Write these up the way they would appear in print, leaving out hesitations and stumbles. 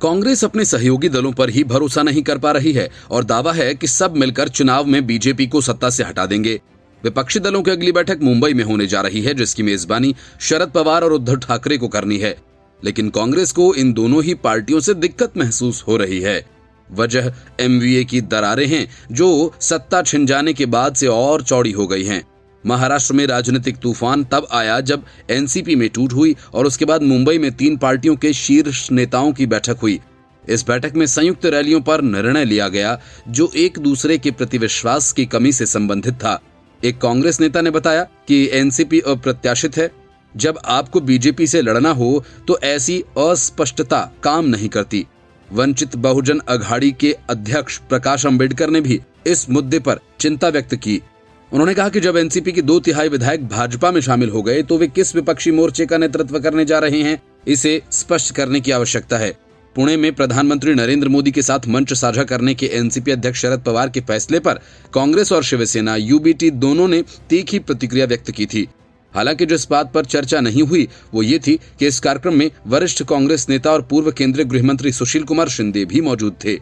कांग्रेस अपने सहयोगी दलों पर ही भरोसा नहीं कर पा रही है और दावा है कि सब मिलकर चुनाव में बीजेपी को सत्ता से हटा देंगे। विपक्षी दलों की अगली बैठक मुंबई में होने जा रही है, जिसकी मेजबानी शरद पवार और उद्धव ठाकरे को करनी है। लेकिन कांग्रेस को इन दोनों ही पार्टियों से दिक्कत महसूस हो रही है। वजह एमवीए की दरारें हैं, जो सत्ता छिन जाने के बाद से और चौड़ी हो गई हैं। महाराष्ट्र में राजनीतिक तूफान तब आया जब एनसीपी में टूट हुई और उसके बाद मुंबई में 3 पार्टियों के शीर्ष नेताओं की बैठक हुई। इस बैठक में संयुक्त रैलियों पर निर्णय लिया गया, जो एक दूसरे के प्रति विश्वास की कमी से संबंधित था। एक कांग्रेस नेता ने बताया कि एनसीपी अप्रत्याशित है। जब आपको बीजेपी से लड़ना हो तो ऐसी अस्पष्टता काम नहीं करती। वंचित बहुजन अघाड़ी के अध्यक्ष प्रकाश अंबेडकर ने भी इस मुद्दे पर चिंता व्यक्त की। उन्होंने कहा कि जब एनसीपी के 2/3 विधायक भाजपा में शामिल हो गए तो वे किस विपक्षी मोर्चे का नेतृत्व करने जा रहे हैं, इसे स्पष्ट करने की आवश्यकता है। पुणे में प्रधानमंत्री नरेंद्र मोदी के साथ मंच साझा करने के एनसीपी अध्यक्ष शरद पवार के फैसले पर कांग्रेस और शिवसेना यूबीटी दोनों ने तीखी प्रतिक्रिया व्यक्त की थी। हालांकि जिस बात पर चर्चा नहीं हुई वो ये थी कि इस कार्यक्रम में वरिष्ठ कांग्रेस नेता और पूर्व केंद्रीय गृह मंत्री सुशील कुमार शिंदे भी मौजूद थे।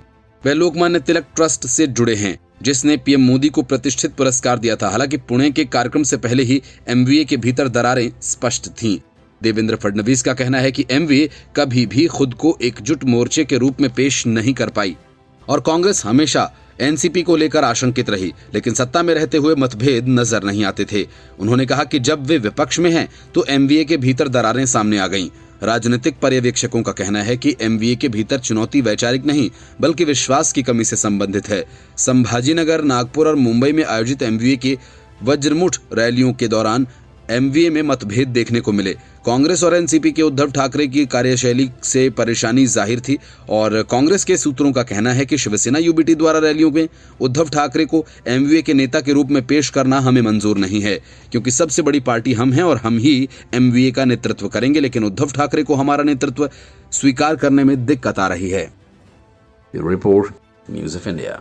वे लोकमान्य तिलक ट्रस्ट से जुड़े हैं, जिसने पीएम मोदी को प्रतिष्ठित पुरस्कार दिया था। हालांकि पुणे के कार्यक्रम से पहले ही एमवीए के भीतर दरारें स्पष्ट थीं। देवेंद्र फडणवीस का कहना है कि एमवीए कभी भी खुद को एकजुट मोर्चे के रूप में पेश नहीं कर पाई और कांग्रेस हमेशा एनसीपी को लेकर आशंकित रही, लेकिन सत्ता में रहते हुए मतभेद नजर नहीं आते थे। उन्होंने कहा कि जब वे विपक्ष में हैं तो एमवीए के भीतर दरारें सामने आ गईं। राजनीतिक पर्यवेक्षकों का कहना है कि एमवीए के भीतर चुनौती वैचारिक नहीं बल्कि विश्वास की कमी से संबंधित है। संभाजीनगर, नागपुर और मुंबई में आयोजित एमवीए की वज्रमुठ रैलियों के दौरान एमवीए में मतभेद देखने को मिले। कांग्रेस और एनसीपी के उद्धव ठाकरे की कार्यशैली से परेशानी जाहिर थी और कांग्रेस के सूत्रों का कहना है कि शिवसेना यूबीटी द्वारा रैलियों में उद्धव ठाकरे को एमवीए के नेता के रूप में पेश करना हमें मंजूर नहीं है, क्योंकि सबसे बड़ी पार्टी हम हैं और हम ही एमवीए का नेतृत्व करेंगे, लेकिन उद्धव ठाकरे को हमारा नेतृत्व स्वीकार करने में दिक्कत आ रही है। Report, news of India.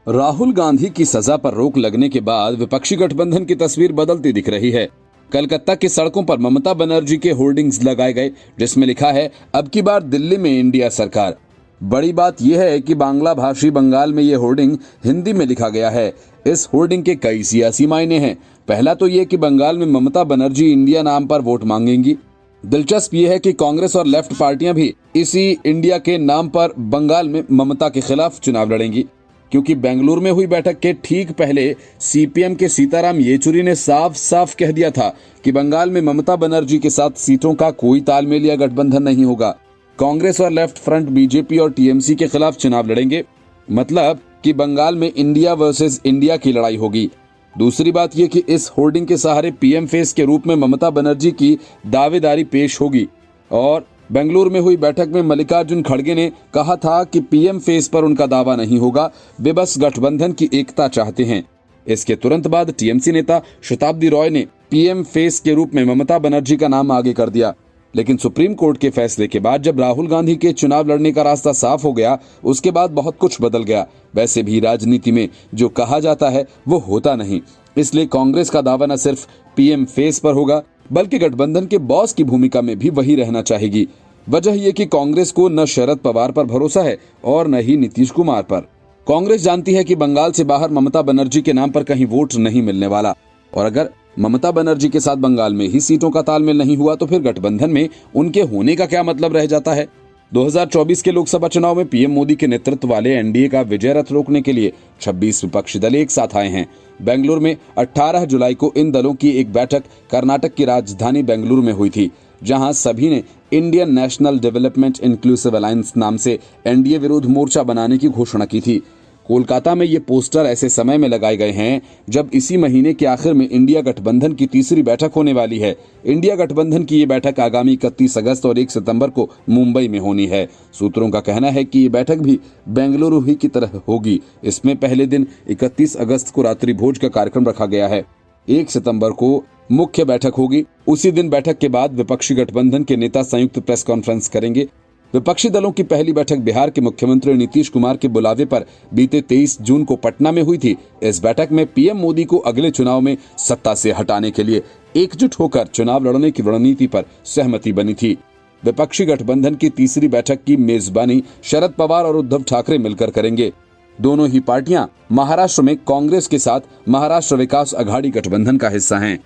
Rahul Gandhi की सजा पर रोक लगने के बाद विपक्षी गठबंधन की तस्वीर बदलती दिख रही है। कलकत्ता की सड़कों पर ममता बनर्जी के होर्डिंग्स लगाए गए, जिसमें लिखा है, अब की बार दिल्ली में इंडिया सरकार। बड़ी बात यह है कि बांग्ला भाषी बंगाल में यह होर्डिंग हिंदी में लिखा गया है। इस होर्डिंग के कई सियासी मायने हैं। पहला तो यह कि बंगाल में ममता बनर्जी इंडिया नाम पर वोट मांगेंगी। दिलचस्प यह है कि कांग्रेस और लेफ्ट पार्टियां भी इसी इंडिया के नाम पर बंगाल में ममता के खिलाफ चुनाव लड़ेंगी, क्योंकि बेंगलुरु में हुई बैठक के ठीक पहले सीपीएम के सीताराम येचुरी ने साफ साफ कह दिया था कि बंगाल में ममता बनर्जी के साथ सीटों का कोई तालमेल या गठबंधन नहीं होगा। कांग्रेस और लेफ्ट फ्रंट बीजेपी और टीएमसी के खिलाफ चुनाव लड़ेंगे, मतलब कि बंगाल में इंडिया वर्सेस इंडिया की लड़ाई होगी। दूसरी बात यह कि इस होर्डिंग के सहारे पीएम फेस के रूप में ममता बनर्जी की दावेदारी पेश होगी और बेंगलुरु में हुई बैठक में मल्लिकार्जुन खड़गे ने कहा था कि पीएम फेस पर उनका दावा नहीं होगा, वे बस गठबंधन की एकता चाहते हैं। इसके तुरंत बाद टीएमसी नेता शताब्दी रॉय ने पीएम फेस के रूप में ममता बनर्जी का नाम आगे कर दिया। लेकिन सुप्रीम कोर्ट के फैसले के बाद जब राहुल गांधी के चुनाव लड़ने का रास्ता साफ हो गया, उसके बाद बहुत कुछ बदल गया। वैसे भी राजनीति में जो कहा जाता है वो होता नहीं, इसलिए कांग्रेस का दावा न सिर्फ पीएम फेस पर होगा बल्कि गठबंधन के बॉस की भूमिका में भी वही रहना चाहेगी। वजह यह कि कांग्रेस को न शरद पवार पर भरोसा है और न ही नीतीश कुमार पर। कांग्रेस जानती है कि बंगाल से बाहर ममता बनर्जी के नाम पर कहीं वोट नहीं मिलने वाला और अगर ममता बनर्जी के साथ बंगाल में ही सीटों का तालमेल नहीं हुआ तो फिर गठबंधन में उनके होने का क्या मतलब रह जाता है। 2024 के लोकसभा चुनाव में पीएम मोदी के नेतृत्व वाले एनडीए का विजय रथ रोकने के लिए 26 विपक्षी दल एक साथ आए हैं। बेंगलुरु में 18 जुलाई को इन दलों की एक बैठक कर्नाटक की राजधानी बेंगलुरु में हुई थी, जहां सभी ने Indian national development inclusive alliance नाम से एनडीए विरोध मोर्चा बनाने की घोषणा की थी। कोलकाता में ये पोस्टर ऐसे समय में लगाए गए हैं जब इसी महीने के आखिर में इंडिया गठबंधन की तीसरी बैठक होने वाली है। इंडिया गठबंधन की ये बैठक आगामी 31 अगस्त और 1 सितंबर को मुंबई में होनी है। सूत्रों का कहना है कि ये बैठक भी बेंगलुरु ही की तरह होगी। इसमें पहले दिन 31 अगस्त को रात्रि भोज का कार्यक्रम रखा गया है। 1 सितंबर को मुख्य बैठक होगी। उसी दिन बैठक के बाद विपक्षी गठबंधन के नेता संयुक्त प्रेस कॉन्फ्रेंस करेंगे। विपक्षी दलों की पहली बैठक बिहार के मुख्यमंत्री नीतीश कुमार के बुलावे पर बीते 23 जून को पटना में हुई थी। इस बैठक में पीएम मोदी को अगले चुनाव में सत्ता से हटाने के लिए एकजुट होकर चुनाव लड़ने की रणनीति पर सहमति बनी थी। विपक्षी गठबंधन की तीसरी बैठक की मेजबानी शरद पवार और उद्धव ठाकरे मिलकर करेंगे। दोनों ही पार्टियां महाराष्ट्र में कांग्रेस के साथ महाराष्ट्र विकास अघाड़ी गठबंधन का हिस्सा हैं।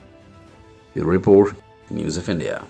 Report news of India.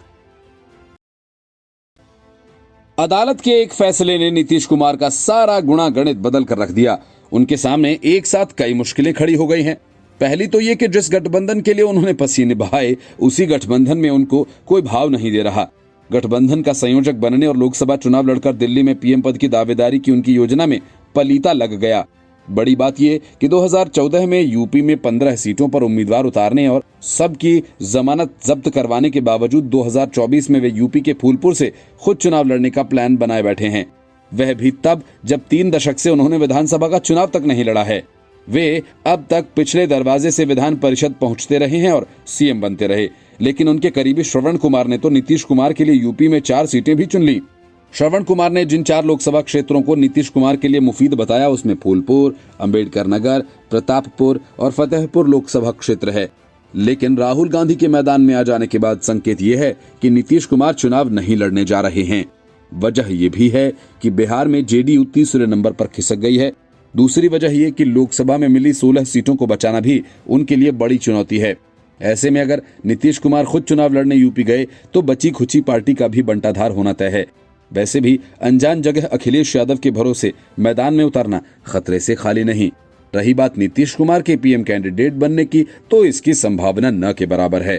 अदालत के एक फैसले ने नीतीश कुमार का सारा गुणा गणित बदल कर रख दिया। उनके सामने एक साथ कई मुश्किलें खड़ी हो गई हैं। पहली तो ये कि जिस गठबंधन के लिए उन्होंने पसीने बहाए, उसी गठबंधन में उनको कोई भाव नहीं दे रहा। गठबंधन का संयोजक बनने और लोकसभा चुनाव लड़कर दिल्ली में पीएम पद की दावेदारी की उनकी योजना में पलीता लग गया। बड़ी बात यह कि 2014 में यूपी में 15 सीटों पर उम्मीदवार उतारने और सबकी जमानत जब्त करवाने के बावजूद 2024 में वे यूपी के फूलपुर से खुद चुनाव लड़ने का प्लान बनाए बैठे हैं। वह भी तब जब 3 दशक से उन्होंने विधानसभा का चुनाव तक नहीं लड़ा है। वे अब तक पिछले दरवाजे से विधान परिषद पहुंचते रहे हैं और सीएम बनते रहे, लेकिन उनके करीबी श्रवण कुमार ने तो नीतीश कुमार के लिए यूपी में 4 सीटें भी चुन ली। श्रवण कुमार ने जिन 4 लोकसभा क्षेत्रों को नीतीश कुमार के लिए मुफीद बताया, उसमें फूलपुर, अंबेडकर नगर, प्रतापपुर और फतेहपुर लोकसभा क्षेत्र है। लेकिन राहुल गांधी के मैदान में आ जाने के बाद संकेत ये है कि नीतीश कुमार चुनाव नहीं लड़ने जा रहे हैं। वजह यह भी है कि बिहार में जेडीयू तीसरे नंबर पर खिसक गई है। दूसरी वजह यह कि लोकसभा में मिली 16 सीटों को बचाना भी उनके लिए बड़ी चुनौती है। ऐसे में अगर नीतीश कुमार खुद चुनाव लड़ने यूपी गए तो बची खुची पार्टी का भी बंटाधार होना तय है। वैसे भी अनजान जगह अखिलेश यादव के भरोसे मैदान में उतरना खतरे से खाली नहीं। रही बात नीतीश कुमार के पीएम कैंडिडेट बनने की, तो इसकी संभावना न के बराबर है,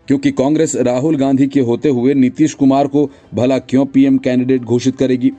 क्योंकि कांग्रेस राहुल गांधी के होते हुए नीतीश कुमार को भला क्यों पीएम कैंडिडेट घोषित करेगी।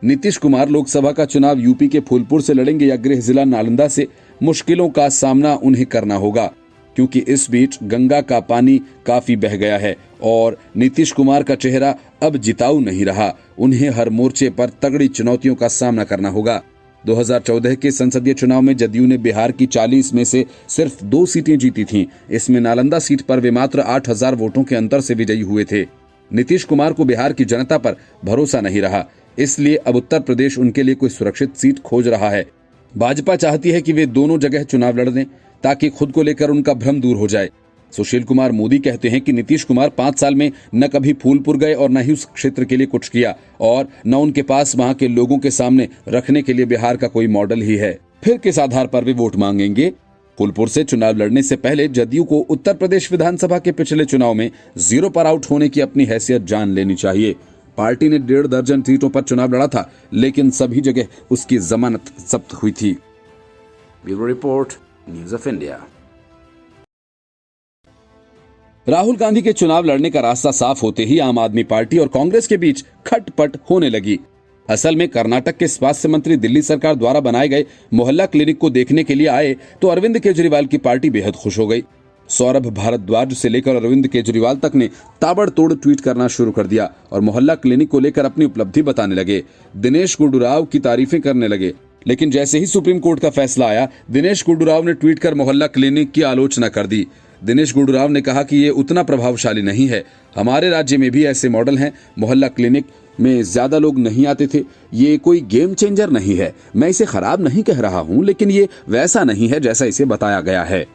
नीतीश कुमार लोकसभा का चुनाव यूपी के फूलपुर से लड़ेंगे या गृह जिला नालंदा से, मुश्किलों का सामना उन्हें करना होगा, क्योंकि इस बीच गंगा का पानी काफी बह गया है और नीतीश कुमार का चेहरा अब जिताऊ नहीं रहा। उन्हें हर मोर्चे पर तगड़ी चुनौतियों का सामना करना होगा। 2014 के संसदीय चुनाव में जदयू ने बिहार की 40 में से सिर्फ 2 सीटें जीती थीं। इसमें नालंदा सीट पर वे मात्र 8000 वोटों के अंतर से विजयी हुए थे। नीतीश कुमार को बिहार की जनता पर भरोसा नहीं रहा, इसलिए अब उत्तर प्रदेश उनके लिए कोई सुरक्षित सीट खोज रहा है। भाजपा चाहती है कि वे दोनों जगह चुनाव लड़ दें ताकि खुद को लेकर उनका भ्रम दूर हो जाए। सुशील कुमार मोदी कहते हैं कि नीतीश कुमार 5 साल में न कभी फूलपुर गए और न ही उस क्षेत्र के लिए कुछ किया, और न उनके पास वहां के लोगों के सामने रखने के लिए बिहार का कोई मॉडल ही है। फिर किस आधार पर वे वोट मांगेंगे। फूलपुर से चुनाव लड़ने से पहले जदयू को उत्तर प्रदेश विधानसभा के पिछले चुनाव में 0 पर आउट होने की अपनी हैसियत जान लेनी चाहिए। पार्टी ने 1.5 दर्जन सीटों पर चुनाव लड़ा था, लेकिन सभी जगह उसकी जमानत जब्त हुई थी। Bureau report, news of India. Rahul Gandhi के चुनाव लड़ने का रास्ता साफ होते ही आम आदमी पार्टी और कांग्रेस के बीच खटपट होने लगी। असल में कर्नाटक के स्वास्थ्य मंत्री दिल्ली सरकार द्वारा बनाए गए मोहल्ला क्लिनिक को देखने के लिए आए तो अरविंद केजरीवाल की पार्टी बेहद खुश हो गई। सौरभ भारद्वाज से लेकर अरविंद केजरीवाल तक ने ताबड़तोड़ ट्वीट करना शुरू कर दिया और मोहल्ला क्लिनिक को लेकर अपनी उपलब्धि बताने लगे। दिनेश गुंडूराव की तारीफें करने लगे। लेकिन जैसे ही सुप्रीम कोर्ट का फैसला आया, दिनेश गुंडूराव ने ट्वीट कर मोहल्ला क्लिनिक की आलोचना कर दी। दिनेश गुंडूराव ने कहा कि ये उतना प्रभावशाली नहीं है। हमारे राज्य में भी ऐसे मॉडल हैं। मोहल्ला क्लिनिक में ज्यादा लोग नहीं आते थे। ये कोई गेम चेंजर नहीं है। मैं इसे खराब नहीं कह रहा हूं, लेकिन ये वैसा नहीं है जैसा इसे बताया गया है।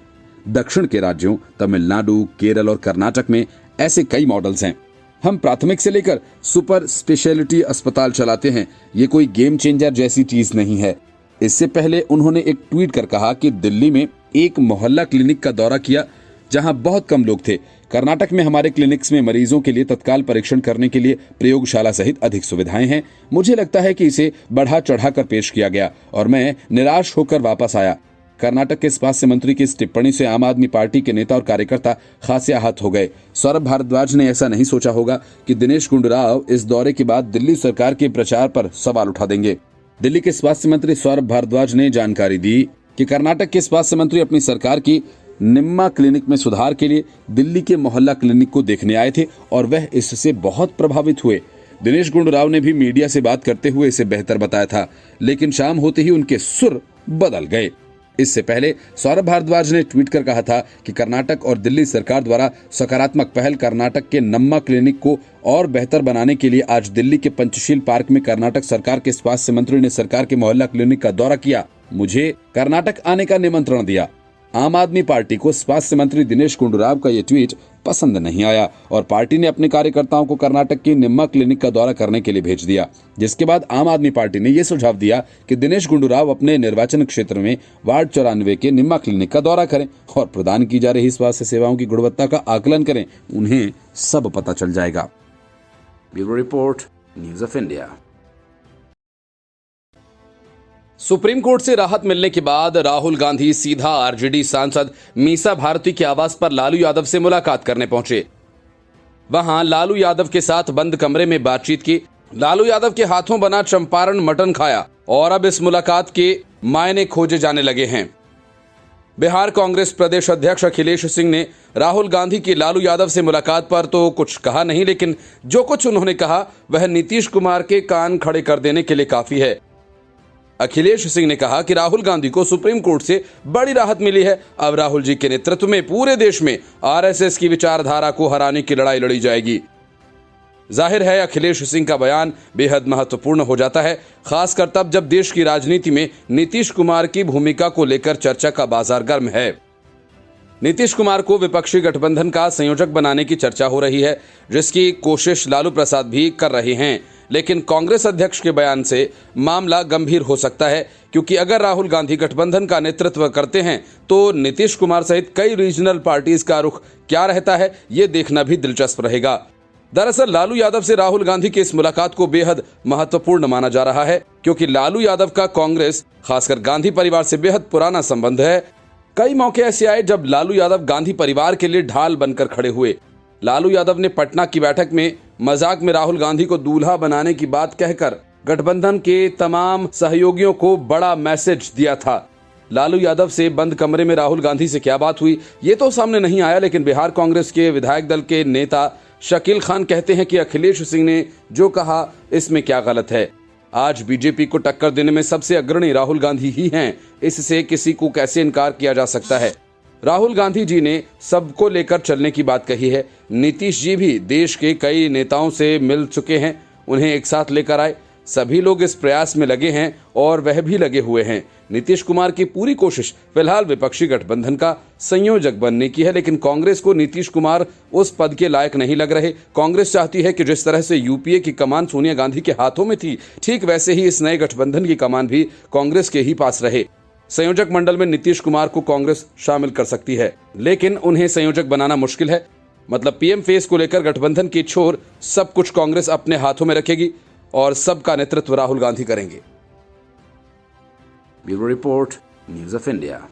दक्षिण के राज्यों तमिलनाडु, केरल और कर्नाटक में ऐसे कई मॉडल्स हैं। हम प्राथमिक से लेकर सुपर स्पेशलिटी अस्पताल चलाते हैं। ये कोई गेम चेंजर जैसी चीज नहीं है। इससे पहले उन्होंने एक ट्वीट कर कहा कि दिल्ली में एक मोहल्ला क्लिनिक का दौरा किया जहां बहुत कम लोग थे। कर्नाटक में हमारे क्लिनिक्स में मरीजों के लिए तत्काल परीक्षण करने के लिए प्रयोगशाला सहित अधिक सुविधाएं हैं। मुझे लगता है कि इसे बढ़ा चढ़ाकर पेश किया गया और मैं निराश होकर वापस आया। कर्नाटक के स्वास्थ्य मंत्री की इस टिप्पणी से आम आदमी पार्टी के नेता और कार्यकर्ता खासे आहत हो गए। सौरभ भारद्वाज ने ऐसा नहीं सोचा होगा कि दिनेश गुंडूराव इस दौरे के बाद दिल्ली सरकार के प्रचार पर सवाल उठा देंगे। दिल्ली के स्वास्थ्य मंत्री सौरभ भारद्वाज ने जानकारी दी कि कर्नाटक के स्वास्थ्य मंत्री अपनी सरकार की निम्मा क्लिनिक में सुधार के लिए दिल्ली के मोहल्ला क्लिनिक को देखने आए थे और वह इससे बहुत प्रभावित हुए। दिनेश गुंडूराव ने भी मीडिया से बात करते हुए इसे बेहतर बताया था, लेकिन शाम होते ही उनके सुर बदल गए। इससे पहले सौरभ भारद्वाज ने ट्वीट कर कहा था कि कर्नाटक और दिल्ली सरकार द्वारा सकारात्मक पहल कर्नाटक के नम्मा क्लिनिक को और बेहतर बनाने के लिए आज दिल्ली के पंचशील पार्क में कर्नाटक सरकार के स्वास्थ्य मंत्री ने सरकार के मोहल्ला क्लिनिक का दौरा किया। मुझे कर्नाटक आने का निमंत्रण दिया। आम आदमी पार्टी को स्वास्थ्य मंत्री दिनेश गुंडूराव का ये ट्वीट पसंद नहीं आया और पार्टी ने अपने कार्यकर्ताओं को कर्नाटक की निम्मा क्लिनिक का दौरा करने के लिए भेज दिया, जिसके बाद आम आदमी पार्टी ने यह सुझाव दिया कि दिनेश गुंडूराव अपने निर्वाचन क्षेत्र में वार्ड 94 के निम्मा क्लिनिक का दौरा करें और प्रदान की जा रही स्वास्थ्य सेवाओं की गुणवत्ता का आकलन करें। उन्हें सब पता चल जाएगा। Bureau report, news of India. Supreme court से राहत मिलने के बाद राहुल गांधी सीधा आरजेडी सांसद मीसा भारती के आवास पर लालू यादव से मुलाकात करने पहुंचे। वहां लालू यादव के साथ बंद कमरे में बातचीत की, लालू यादव के हाथों बना चंपारण मटन खाया और अब इस मुलाकात के मायने खोजे जाने लगे हैं। बिहार कांग्रेस प्रदेश अध्यक्ष अखिलेश सिंह ने राहुल गांधी की लालू यादव से मुलाकात पर तो कुछ कहा नहीं, लेकिन जो कुछ उन्होंने कहा वह नीतीश कुमार के कान खड़े कर देने के लिए काफी है। अखिलेश सिंह ने कहा कि राहुल गांधी को सुप्रीम कोर्ट से बड़ी राहत मिली है। अब राहुल जी के नेतृत्व में पूरे देश में आरएसएस की विचारधारा को हराने की लड़ाई लड़ी जाएगी। जाहिर है अखिलेश सिंह का बयान बेहद महत्वपूर्ण हो जाता है, खासकर तब जब देश की राजनीति में नीतीश कुमार की भूमिका को लेकर चर्चा का बाजार गर्म है। नीतीश कुमार को विपक्षी गठबंधन का संयोजक बनाने की चर्चा हो रही है, जिसकी कोशिश लालू प्रसाद भी कर रहे हैं, लेकिन कांग्रेस अध्यक्ष के बयान से मामला गंभीर हो सकता है, क्योंकि अगर राहुल गांधी गठबंधन का नेतृत्व करते हैं तो नीतीश कुमार सहित कई रीजनल पार्टीज का रुख क्या रहता है, ये देखना भी दिलचस्प रहेगा। दरअसल लालू यादव से राहुल गांधी की इस मुलाकात को बेहद महत्वपूर्ण माना जा रहा है, क्योंकि लालू यादव का कांग्रेस खासकर गांधी परिवार से बेहद पुराना संबंध है। कई मौके ऐसे आए जब लालू यादव गांधी परिवार के लिए ढाल बनकर खड़े हुए। लालू यादव ने पटना की बैठक में मजाक में राहुल गांधी को दूल्हा बनाने की बात कहकर गठबंधन के तमाम सहयोगियों को बड़ा मैसेज दिया था। लालू यादव से बंद कमरे में राहुल गांधी से क्या बात हुई ये तो सामने नहीं आया, लेकिन बिहार कांग्रेस के विधायक दल के नेता शकील खान कहते हैं कि अखिलेश सिंह ने जो कहा इसमें क्या गलत है। आज बीजेपी को टक्कर देने में सबसे अग्रणी राहुल गांधी ही हैं, इससे किसी को कैसे इनकार किया जा सकता है। राहुल गांधी जी ने सबको लेकर चलने की बात कही है। नीतीश जी भी देश के कई नेताओं से मिल चुके हैं, उन्हें एक साथ लेकर आए। सभी लोग इस प्रयास में लगे हैं और वह भी लगे हुए हैं। नीतीश कुमार की पूरी कोशिश फिलहाल विपक्षी गठबंधन का संयोजक बनने की है, लेकिन कांग्रेस को नीतीश कुमार उस पद के लायक नहीं लग रहे। कांग्रेस चाहती है कि जिस तरह से यूपीए की कमान सोनिया गांधी के हाथों में थी, ठीक वैसे ही इस नए गठबंधन की कमान भी कांग्रेस के ही पास रहे। संयोजक मंडल में नीतीश कुमार को कांग्रेस शामिल कर सकती है, लेकिन उन्हें संयोजक बनाना मुश्किल है। मतलब पीएम फेस को लेकर गठबंधन की छोर सब कुछ कांग्रेस अपने हाथों में रखेगी और सबका नेतृत्व राहुल गांधी करेंगे। Bureau report, news of India.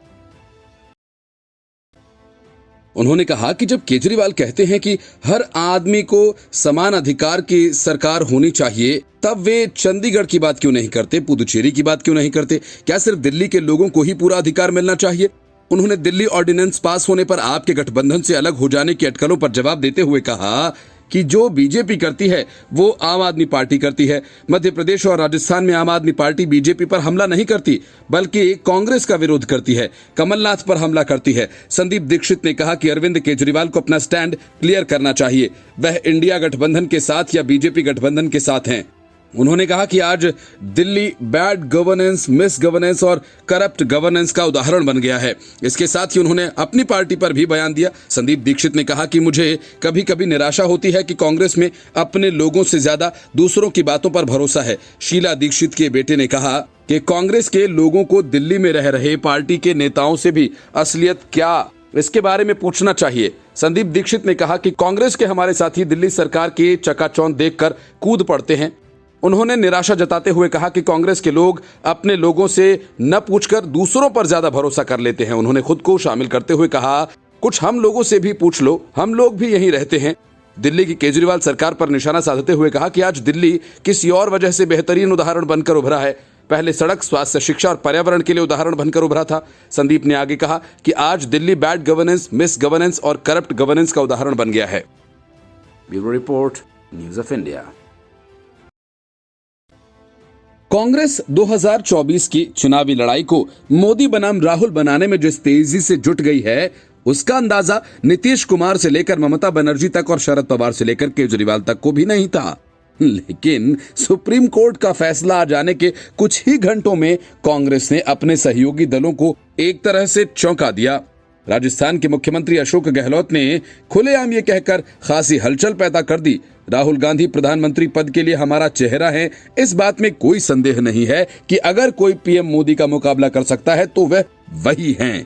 उन्होंने कहा कि जब केजरीवाल कहते हैं कि हर आदमी को समान अधिकार की सरकार होनी चाहिए, तब वे चंडीगढ़ की बात क्यों नहीं करते, पुदुचेरी की बात क्यों नहीं करते? क्या सिर्फ दिल्ली के लोगों को ही पूरा अधिकार मिलना चाहिए? उन्होंने दिल्ली ऑर्डिनेंस पास होने पर आपके गठबंधन से अलग हो जाने की अटकलों पर जवाब देते हुए कहा कि जो बीजेपी करती है वो आम आदमी पार्टी करती है। मध्य प्रदेश और राजस्थान में आम आदमी पार्टी बीजेपी पर हमला नहीं करती, बल्कि कांग्रेस का विरोध करती है, कमलनाथ पर हमला करती है। संदीप दीक्षित ने कहा कि अरविंद केजरीवाल को अपना स्टैंड क्लियर करना चाहिए, वह इंडिया गठबंधन के साथ या बीजेपी गठबंधन के साथ हैं। उन्होंने कहा कि आज Delhi bad governance, miss governance और करप्ट गवर्नेंस का उदाहरण बन गया है। इसके साथ ही उन्होंने अपनी पार्टी पर भी बयान दिया। संदीप दीक्षित ने कहा कि मुझे कभी कभी निराशा होती है कि कांग्रेस में अपने लोगों से ज्यादा दूसरों की बातों पर भरोसा है। शीला दीक्षित के बेटे ने कहा कि कांग्रेस के लोगों को दिल्ली में रह रहे पार्टी के नेताओं से भी असलियत क्या, इसके बारे में पूछना चाहिए। संदीप दीक्षित ने कहा कि कांग्रेस के हमारे साथी दिल्ली सरकार की चकाचौंध देखकर कूद पड़ते हैं। उन्होंने निराशा जताते हुए कहा कि कांग्रेस के लोग अपने लोगों से न पूछकर दूसरों पर ज्यादा भरोसा कर लेते हैं। उन्होंने खुद को शामिल करते हुए कहा, कुछ हम लोगों से भी पूछ लो, हम लोग भी यहीं रहते हैं। दिल्ली की केजरीवाल सरकार पर निशाना साधते हुए कहा कि आज दिल्ली किसी और वजह से बेहतरीन उदाहरण बनकर उभरा है। पहले सड़क, स्वास्थ्य, शिक्षा और पर्यावरण के लिए उदाहरण बनकर उभरा था। संदीप ने आगे कहा कि आज Delhi bad governance, miss governance और करप्ट गवर्नेंस का उदाहरण बन गया है। Bureau report, news of India. Congress 2024 की चुनावी लड़ाई को मोदी बनाम राहुल बनाने में जिस तेजी से जुट गई है, उसका अंदाजा नीतीश कुमार से लेकर ममता बनर्जी तक और शरद पवार से लेकर केजरीवाल तक को भी नहीं था। लेकिन सुप्रीम कोर्ट का फैसला आ जाने के कुछ ही घंटों में कांग्रेस ने अपने सहयोगी दलों को एक तरह से चौंका दिया। राजस्थान के मुख्यमंत्री अशोक गहलोत ने खुलेआम ये कहकर खासी हलचल पैदा कर दी, राहुल गांधी प्रधानमंत्री पद के लिए हमारा चेहरा है। इस बात में कोई संदेह नहीं है कि अगर कोई पीएम मोदी का मुकाबला कर सकता है तो वह वही हैं।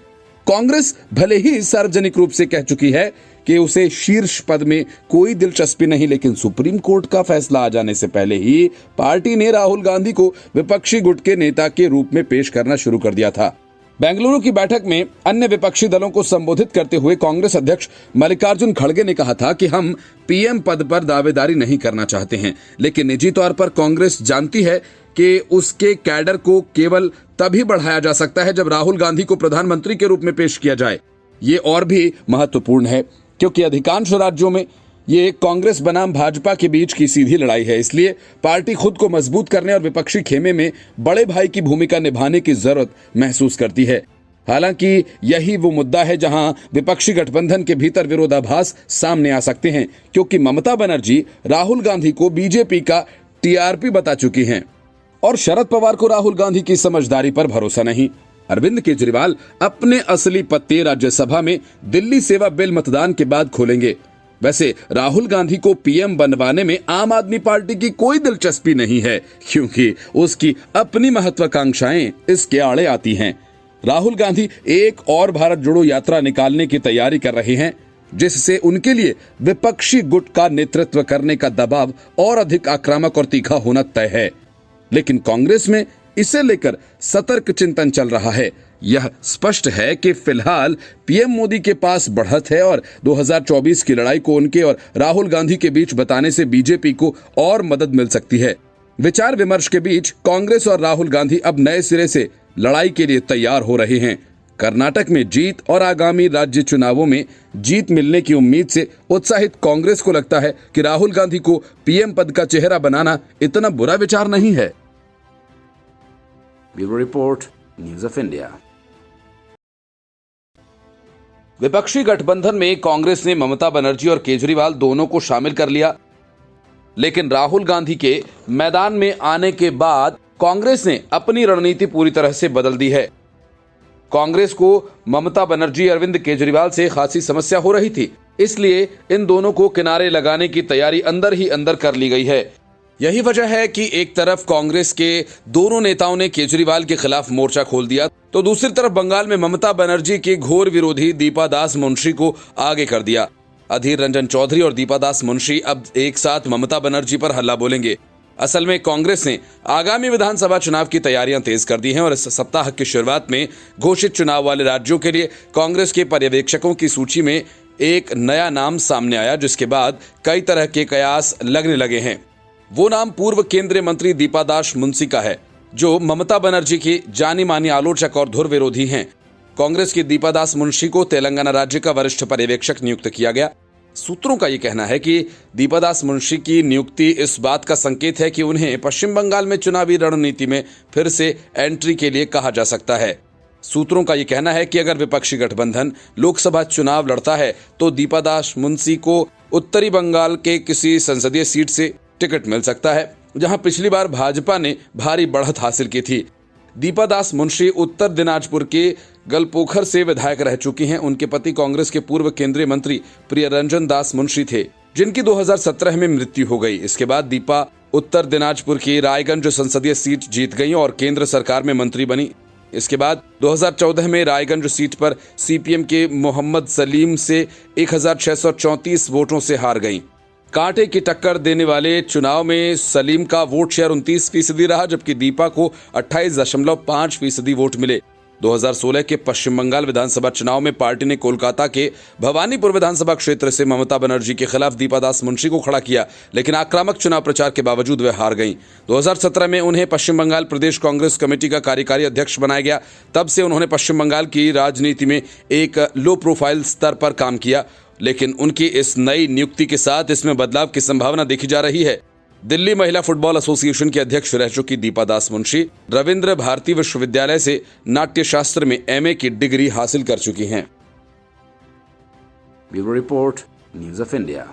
कांग्रेस भले ही सार्वजनिक रूप से कह चुकी है कि उसे शीर्ष पद में कोई दिलचस्पी नहीं, लेकिन सुप्रीम कोर्ट का फैसला आ जाने से पहले ही पार्टी ने राहुल गांधी को विपक्षी गुट के नेता के रूप में पेश करना शुरू कर दिया था। बेंगलुरु की बैठक में अन्य विपक्षी दलों को संबोधित करते हुए कांग्रेस अध्यक्ष मल्लिकार्जुन खड़गे ने कहा था कि हम पीएम पद पर दावेदारी नहीं करना चाहते हैं, लेकिन निजी तौर पर कांग्रेस जानती है कि उसके कैडर को केवल तभी बढ़ाया जा सकता है जब राहुल गांधी को प्रधानमंत्री के रूप में पेश किया जाए। ये और भी महत्वपूर्ण है क्योंकि अधिकांश राज्यों में ये कांग्रेस बनाम भाजपा के बीच की सीधी लड़ाई है। इसलिए पार्टी खुद को मजबूत करने और विपक्षी खेमे में बड़े भाई की भूमिका निभाने की जरूरत महसूस करती है। हालांकि यही वो मुद्दा है जहां विपक्षी गठबंधन के भीतर विरोधाभास सामने आ सकते हैं, क्योंकि ममता बनर्जी राहुल गांधी को बीजेपी का टीआरपी बता चुकी हैं और शरद पवार को राहुल गांधी की समझदारी पर भरोसा नहीं। अरविंद केजरीवाल अपने असली पत्ते राज्यसभा में दिल्ली सेवा बिल मतदान के बाद खोलेंगे। वैसे राहुल गांधी को पीएम बनवाने में आम आदमी पार्टी की कोई दिलचस्पी नहीं है, क्योंकि उसकी अपनी महत्वाकांक्षाएं इसके आड़े आती हैं। राहुल गांधी एक और भारत जोड़ो यात्रा निकालने की तैयारी कर रहे हैं, जिससे उनके लिए विपक्षी गुट का नेतृत्व करने का दबाव और अधिक आक्रामक और तीखा होना तय है। लेकिन कांग्रेस में इसे लेकर सतर्क चिंतन चल रहा है। यह स्पष्ट है कि फिलहाल पीएम मोदी के पास बढ़त है और 2024 की लड़ाई को उनके और राहुल गांधी के बीच बताने से बीजेपी को और मदद मिल सकती है। विचार विमर्श के बीच कांग्रेस और राहुल गांधी अब नए सिरे से लड़ाई के लिए तैयार हो रहे हैं। कर्नाटक में जीत और आगामी राज्य चुनावों में जीत मिलने की उम्मीद से उत्साहित कांग्रेस को लगता है कि राहुल गांधी को पीएम पद का चेहरा बनाना इतना बुरा विचार नहीं है। Bureau report, news of India. विपक्षी गठबंधन में कांग्रेस ने ममता बनर्जी और केजरीवाल दोनों को शामिल कर लिया, लेकिन राहुल गांधी के मैदान में आने के बाद कांग्रेस ने अपनी रणनीति पूरी तरह से बदल दी है। कांग्रेस को ममता बनर्जी अरविंद केजरीवाल से खासी समस्या हो रही थी, इसलिए इन दोनों को किनारे लगाने की तैयारी अंदर ही अंदर कर ली गई है। यही वजह है कि एक तरफ कांग्रेस के दोनों नेताओं ने केजरीवाल के खिलाफ मोर्चा खोल दिया, तो दूसरी तरफ बंगाल में ममता बनर्जी के घोर विरोधी दीपा दास मुंशी को आगे कर दिया। अधीर रंजन चौधरी और दीपा दास मुंशी अब एक साथ ममता बनर्जी पर हल्ला बोलेंगे। असल में कांग्रेस ने आगामी विधानसभा चुनाव की तैयारियां तेज कर दी हैं और इस सप्ताह की शुरुआत में घोषित चुनाव वाले राज्यों के लिए कांग्रेस के पर्यवेक्षकों की सूची में एक नया नाम सामने आया, जिसके बाद कई तरह के कयास लगने लगे हैं। वो नाम पूर्व केंद्रीय मंत्री दीपा दास मुंशी का है, जो ममता बनर्जी की जानी मानी आलोचक और धुर विरोधी हैं। कांग्रेस की दीपा दास मुंशी को तेलंगाना राज्य का वरिष्ठ पर्यवेक्षक नियुक्त किया गया। सूत्रों का ये कहना है कि दीपा दास मुंशी की नियुक्ति इस बात का संकेत है कि उन्हें पश्चिम बंगाल में चुनावी रणनीति में फिर से एंट्री के लिए कहा जा सकता है। सूत्रों का ये कहना है कि अगर विपक्षी गठबंधन लोकसभा चुनाव लड़ता है तो दीपा दास मुंशी को उत्तरी बंगाल के किसी संसदीय सीट से टिकट मिल सकता है, जहां पिछली बार भाजपा ने भारी बढ़त हासिल की थी। दीपा दास मुंशी उत्तर दिनाजपुर के गलपोखर से विधायक रह चुकी हैं। उनके पति कांग्रेस के पूर्व केंद्रीय मंत्री प्रियरंजन दास मुंशी थे, जिनकी 2017 में मृत्यु हो गई। इसके बाद दीपा उत्तर दिनाजपुर की रायगंज संसदीय सीट जीत गई और केंद्र सरकार में मंत्री बनी। इसके बाद 2014 में रायगंज सीट पर सीपीएम के मोहम्मद सलीम से 1634 वोटों से हार गईं। कांटे की टक्कर देने वाले चुनाव में सलीम का वोट शेयर 29% रहा, जबकि दीपा को 28.5% वोट मिले। 2016 के पश्चिम बंगाल विधानसभा चुनाव में पार्टी ने कोलकाता के भवानीपुर विधानसभा क्षेत्र से ममता बनर्जी के खिलाफ दीपा दास मुंशी को खड़ा किया, लेकिन आक्रामक चुनाव प्रचार के बावजूद वे हार गईं। 2017 में उन्हें पश्चिम बंगाल प्रदेश कांग्रेस कमेटी का कार्यकारी अध्यक्ष बनाया गया। तब से उन्होंने पश्चिम बंगाल की राजनीति में एक लो प्रोफाइल स्तर पर काम किया, लेकिन उनकी इस नई नियुक्ति के साथ इसमें बदलाव की संभावना देखी जा रही है। दिल्ली महिला फुटबॉल एसोसिएशन की अध्यक्ष रह चुकी दीपा दास मुंशी रविंद्र भारती विश्वविद्यालय से नाट्य शास्त्र में एमए की डिग्री हासिल कर चुकी हैं। Bureau report, news of India.